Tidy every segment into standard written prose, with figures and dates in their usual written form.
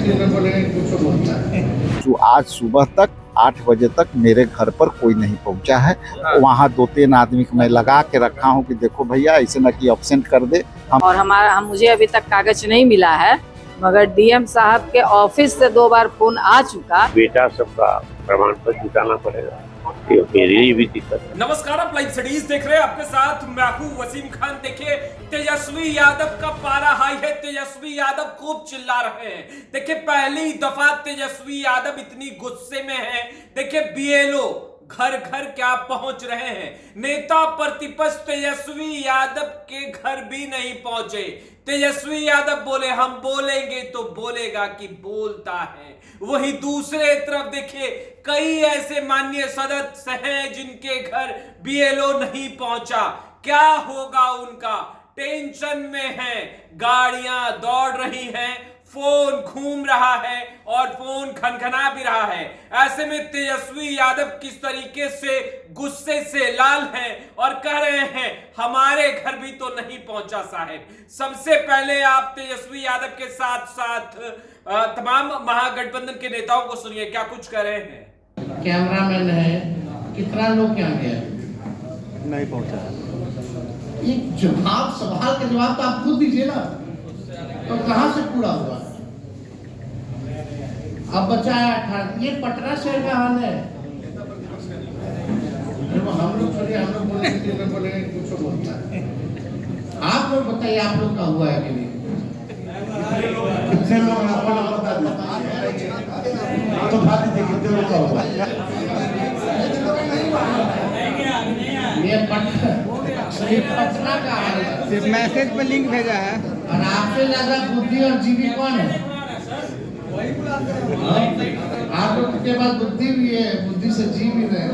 दिन में बोलेंगे कुछ बोलता है। जो आज सुबह तक 8 बजे तक मेरे घर पर कोई नहीं पहुंचा है। वहाँ 2-3 आदमी को मैं लगा के रखा हूँ कि देखो भैया ऐसे न कि एब्सेंट कर दे। हम मुझे अभी तक कागज नहीं मिला है, मगर डीएम साहब के ऑफिस से 2 बार फोन आ चुका। बेटा सबका प्रमाण पत्र जुटाना पड़ेगा, मेरे लिए भी दिक्कत है। नमस्कार, आप लाइव स्टडीज देख रहे हैं, आपके साथ मैं हूं वसीम खान। देखिए, तेजस्वी यादव का पारा हाई है। तेजस्वी यादव खूब चिल्ला रहे हैं। देखिए, पहली दफा तेजस्वी यादव इतनी गुस्से में है। देखिए, बीएलओ घर घर क्या पहुंच रहे हैं। नेता प्रतिपक्ष तेजस्वी यादव के घर भी नहीं पहुंचे। तेजस्वी यादव बोले हम बोलेंगे तो बोलेगा कि बोलता है। वही दूसरे तरफ देखिए, कई ऐसे माननीय सदस्य हैं जिनके घर बीएलओ नहीं पहुंचा। क्या होगा उनका, टेंशन में है। गाड़ियां दौड़ रही हैं, फोन घूम रहा है और फोन खनखना भी रहा है। ऐसे में तेजस्वी यादव किस तरीके से गुस्से से लाल हैं और कह रहे हैं हमारे घर भी तो नहीं पहुंचा साहब। सबसे पहले आप तेजस्वी यादव के साथ साथ तमाम महागठबंधन के नेताओं को सुनिए, क्या कुछ कह रहे हैं। कैमरामैन है, कितना लोग क्या गया नहीं पहुंचा। ये जवाब, सवाल का जवाब तो आप खुद दीजिए ना। तो कहां से पूरा हुआ? अब बचा है 18। ये पटना शहर का हाल है। हम लोग बोलेंगे कुछ बोलता है। आप लोग बताइए, आप लोग का हुआ है कि नहीं? कितने लोग आपको बता दीजिए तो बात दीजिए कितने लोग का हुआ। ये पटना का हाल है। सिर्फ मैसेज पे लिंक भेजा है। और आपसे ज्यादा बुद्धि और जीवी कौन है? आप लोग के पास बुद्धि भी है, बुद्धि से जी भी रहे।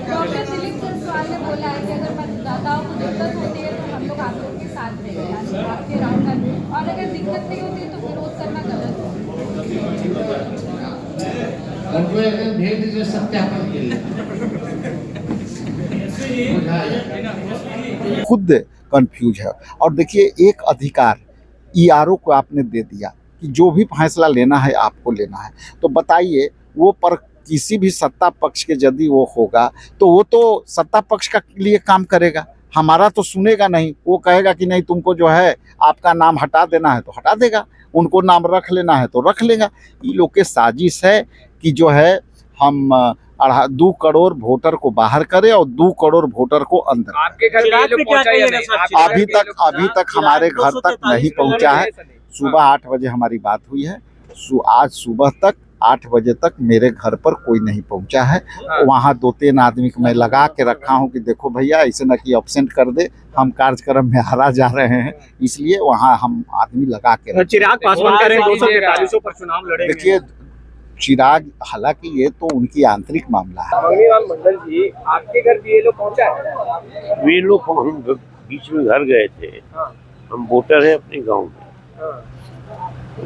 डॉक्टर दिलीप जायसवाल ने बोला है कि अगर मतदाताओं को दिक्कत होती है तो हम लोग आप लोग के साथ रहेंगे आपके राउंड में, और अगर दिक्कत नहीं होती तो विरोध करना गलत है। उनको अगर भेज दीजिए सत्यापन के लिए। खुद कंफ्यूज है। और देखिए, एक अधिकार ईआरओ को आपने दे दिया कि जो भी फैसला लेना है आपको लेना है। तो बताइए, वो पर किसी भी सत्ता पक्ष के यदि वो होगा तो वो तो सत्ता पक्ष का लिए काम करेगा, हमारा तो सुनेगा नहीं। वो कहेगा कि नहीं, तुमको जो है आपका नाम हटा देना है तो हटा देगा, उनको नाम रख लेना है तो रख लेगा। ये लोग के साजिश है कि जो है हम 2 करोड़ वोटर को बाहर करें और 2 करोड़ वोटर को अंदर। आपके घर बीएलओ पहुंचा या नहीं? अभी तक हमारे घर तक नहीं पहुंचा है। सुबह 8 बजे हमारी बात हुई है। आज सुबह तक 8 बजे तक मेरे घर पर कोई नहीं पहुंचा है। वहाँ 2-3 आदमी को मैं लगा के रखा हूँ कि देखो भैया ऐसे न कि एब्सेंट कर दे, हम कार्यक्रम में हारा जा रहे हैं, इसलिए वहाँ हम आदमी लगा के। चिराग पासवान करें 243 पर चुनाव लड़ेंगे। देखिए, चिराग, हालांकि ये तो उनकी आंतरिक मामला है। मंगनीराम मंडल जी, आपके घर बीएलओ पहुंचा है? बीएलओ हम बीच में घर गए थे। हम वोटर है अपने गांव में।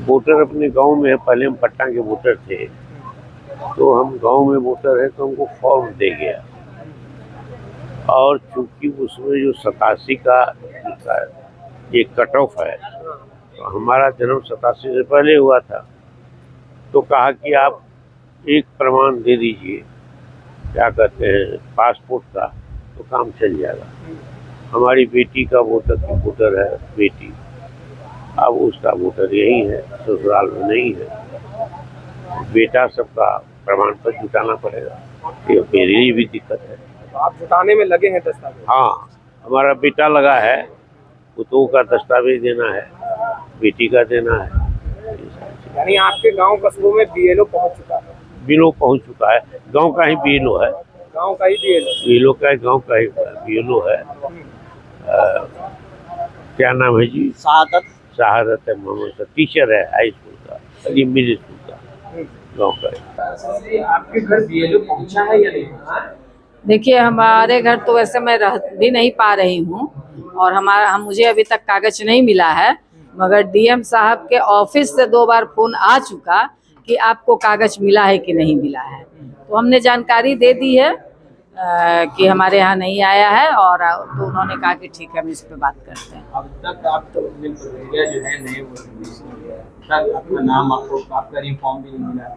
वोटर अपने गांव में है। पहले हम पटना के वोटर थे, तो हम गांव में वोटर है तो हमको फॉर्म दे गया। और चूंकि उसमें जो 87 का एक कट ऑफ है, तो हमारा जन्म 87 से पहले हुआ था, तो कहा कि आप एक प्रमाण दे दीजिए, क्या कहते हैं, पासपोर्ट का, तो काम चल जाएगा। हमारी बेटी का वोटर है बेटी, अब उसका वोटर यही है, ससुराल में नहीं है। बेटा सबका प्रमाण पत्र जुटाना पड़ेगा, मेरे लिए भी दिक्कत है। आप जुटाने में लगे हैं दस्तावेज? हाँ, हमारा बेटा लगा है, पुतों का दस्तावेज देना है, बेटी का देना है। यानी आपके गांव कस्बों में बीएलओ पहुंच चुका है? बीएलओ पहुंच चुका है। गांव का ही बीएलओ है। गांव का ही बीएलओ का, गांव का ही बीएलओ है। क्या नाम है जी? शहादत है मोहम्मद। टीचर है हाई स्कूल का, मिडिल स्कूल का, गाँव का। आपके घर बीएलओ पहुंचा है या नहीं? देखिए, हमारे घर तो वैसे मैं रह भी नहीं पा रही हूँ, और मुझे अभी तक कागज नहीं मिला है, मगर डीएम साहब के ऑफिस से 2 बार फोन आ चुका कि आपको कागज मिला है कि नहीं मिला है। तो हमने जानकारी दे दी है कि हमारे यहाँ नहीं आया है, और तो उन्होंने कहा कि ठीक है हम इस पे बात करते हैं। अब तक आप तो प्रक्रिया जो है नए तक आपका नाम आपका रिफॉर्म भी नहीं मिला,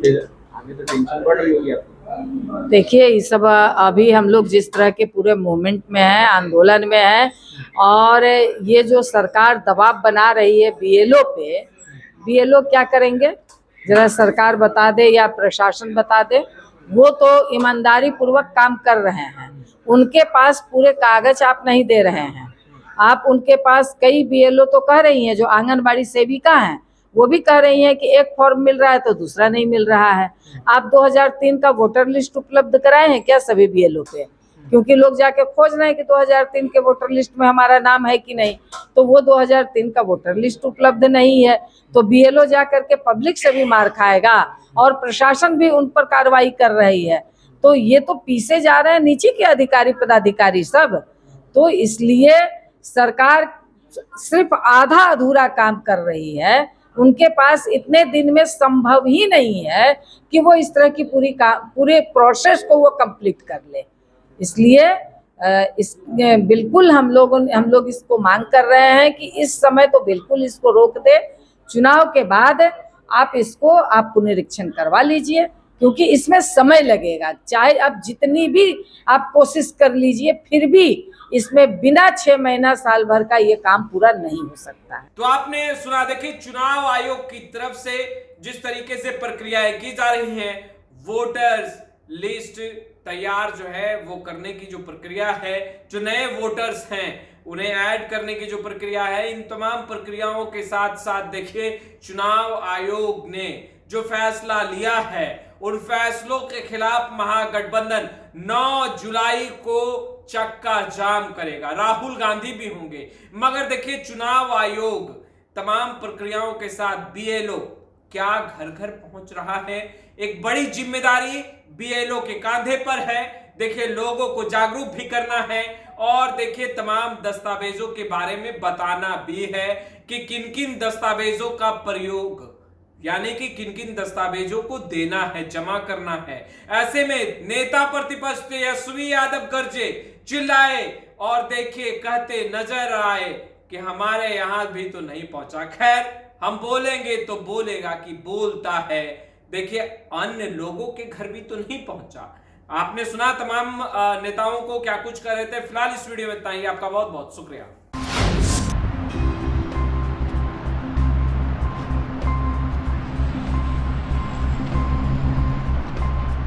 फिर आगे तो टेंशन बढ़ रही होगी आपको। देखिए ये सब अभी हम लोग जिस तरह के पूरे मूवमेंट में हैं, आंदोलन में हैं, और ये जो सरकार दबाव बना रही है बीएलओ पे, बीएलओ क्या करेंगे जरा सरकार बता दे या प्रशासन बता दे। वो तो ईमानदारी पूर्वक काम कर रहे हैं, उनके पास पूरे कागज आप नहीं दे रहे हैं। आप उनके पास कई बीएलओ तो कह रही हैं, जो आंगनबाड़ी सेविका हैं वो भी कह रही हैं कि एक फॉर्म मिल रहा है तो दूसरा नहीं मिल रहा है। आप 2003 का वोटर लिस्ट उपलब्ध कराए हैं क्या सभी बीएलओ पे? क्योंकि लोग जाके खोज रहे हैं कि 2003 के वोटर लिस्ट में हमारा नाम है कि नहीं, तो वो 2003 का वोटर लिस्ट उपलब्ध नहीं है। तो बीएलओ जा करके पब्लिक से भी मार खाएगा और प्रशासन भी उन पर कार्रवाई कर रही है। तो ये तो पीछे जा रहे हैं नीचे के अधिकारी पदाधिकारी सब। तो इसलिए सरकार सिर्फ आधा अधूरा काम कर रही है। उनके पास इतने दिन में संभव ही नहीं है कि वो इस तरह की पूरे प्रोसेस को वो कंप्लीट कर ले। इसलिए बिल्कुल हम लोग इसको मांग कर रहे हैं कि इस समय तो बिल्कुल इसको रोक दे। चुनाव के बाद आप पुनरीक्षण करवा लीजिए, क्योंकि इसमें समय लगेगा। चाहे आप जितनी भी आप कोशिश कर लीजिए, फिर भी इसमें बिना 6 महीना साल भर का ये काम पूरा नहीं हो सकता है। तो आपने सुना, देखिए चुनाव आयोग की तरफ से जिस तरीके से प्रक्रियाएं की जा रही हैं, वोटर्स लिस्ट तैयार जो है वो करने की जो प्रक्रिया है, जो नए वोटर्स हैं उन्हें ऐड करने की जो प्रक्रिया है, इन तमाम प्रक्रियाओं के साथ साथ देखिए चुनाव आयोग ने जो फैसला लिया है, उन फैसलों के खिलाफ महागठबंधन 9 जुलाई को चक्का जाम करेगा। राहुल गांधी भी होंगे। मगर देखिए चुनाव आयोग तमाम प्रक्रियाओं के साथ बीएलओ क्या घर घर पहुंच रहा है। एक बड़ी जिम्मेदारी बीएलओ के कांधे पर है। देखिए लोगों को जागरूक भी करना है, और देखिए तमाम दस्तावेजों के बारे में बताना भी है कि किन किन दस्तावेजों का प्रयोग, यानी कि किन किन दस्तावेजों को देना है, जमा करना है। ऐसे में नेता प्रतिपक्ष तेजस्वी यादव गरजे, चिल्लाए और देखिए कहते नजर आए कि हमारे यहां भी तो नहीं पहुंचा। खैर हम बोलेंगे तो बोलेगा कि बोलता है। देखिए अन्य लोगों के घर भी तो नहीं पहुंचा। आपने सुना तमाम नेताओं को क्या कुछ कर रहे थे। फिलहाल इस वीडियो में इतना ही। आपका बहुत बहुत शुक्रिया।